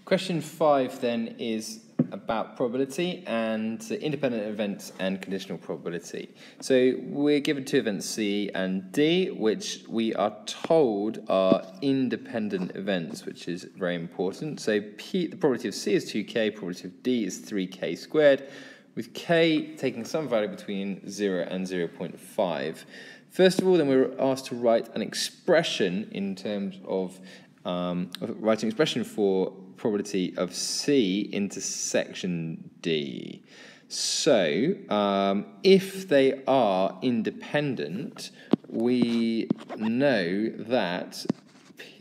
Question 5 then is about probability and independent events and conditional probability. So we're given two events C and D, which we are told are independent events, which is very important. So the probability of C is 2k, probability of D is 3k squared, with k taking some value between 0 and 0.5. First of all, then we're asked to write an expression in terms of writing an expression for probability of C intersection D. So, if they are independent, we know that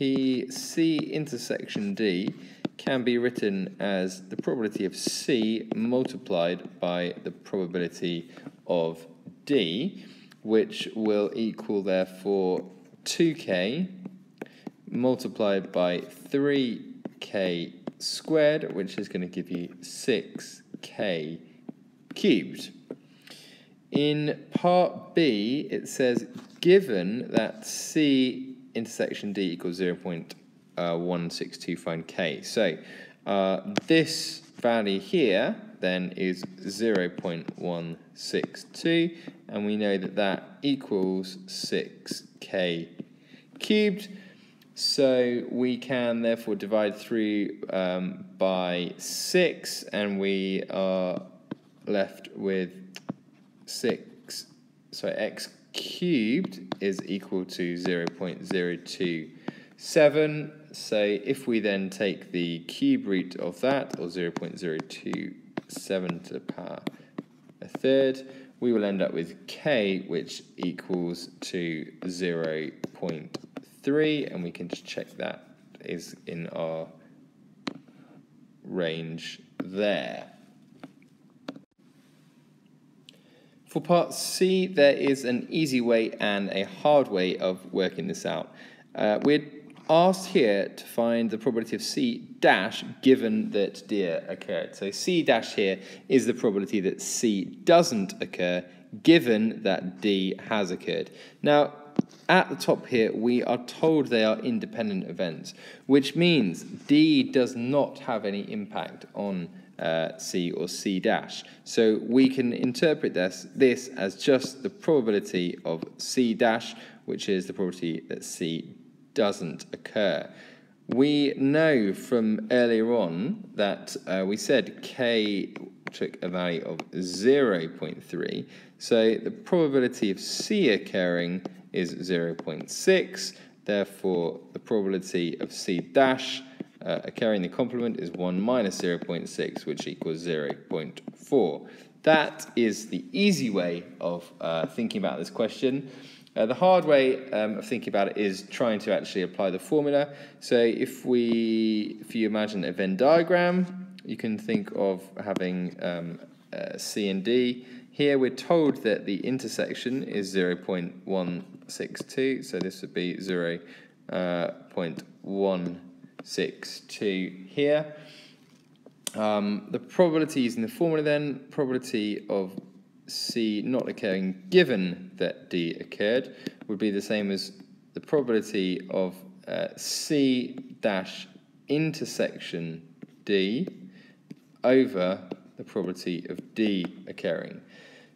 C intersection D can be written as the probability of C multiplied by the probability of D, which will equal, therefore, 2k multiplied by 3k squared, which is going to give you 6k cubed. In part B, it says, given that C intersection D equals 0.162, find k. So this value here then is 0.162, and we know that that equals 6k cubed. So we can therefore divide through by 6, and we are left with x cubed is equal to 0.027. So if we then take the cube root of that, or 0.027 to the power a third, we will end up with k, which equals to 0.3, and we can just check that is in our range there. For part C, there is an easy way and a hard way of working this out. We're asked here to find the probability of C dash given that D occurred. So C dash here is the probability that C doesn't occur given that D has occurred. Now, at the top here, we are told they are independent events, which means D does not have any impact on C or C dash. So we can interpret this as just the probability of C dash, which is the probability that C doesn't occur. We know from earlier on that we said K took a value of 0.3, so the probability of C occurring is 0.6, therefore the probability of C dash occurring the complement is 1 minus 0.6, which equals 0.4. That is the easy way of thinking about this question. The hard way of thinking about it is trying to actually apply the formula. So if you imagine a Venn diagram, you can think of having C and D. Here we're told that the intersection is 0.162, so this would be 0.162 here. The probabilities in the formula then, probability of C not occurring given that D occurred would be the same as the probability of C dash intersection D over the probability of D occurring.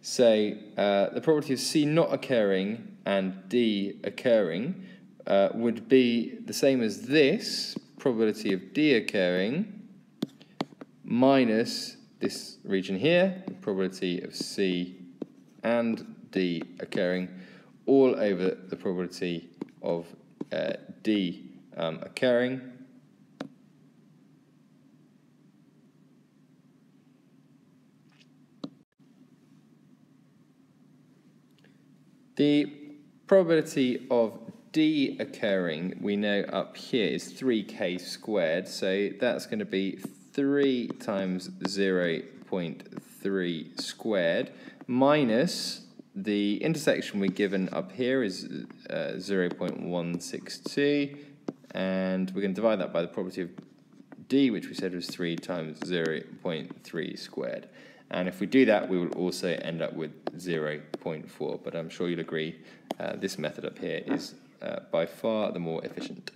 So the probability of C not occurring and D occurring would be the same as this, probability of D occurring minus this region here, probability of C and D occurring, all over the probability of D occurring. The probability of D occurring, we know up here, is 3k squared, so that's going to be 3 times 0.3 squared minus the intersection we're given up here is 0.162, and we're going to divide that by the probability of D, which we said was 3 times 0.3 squared. And if we do that, we will also end up with 0.4, but I'm sure you'll agree this method up here is by far the more efficient.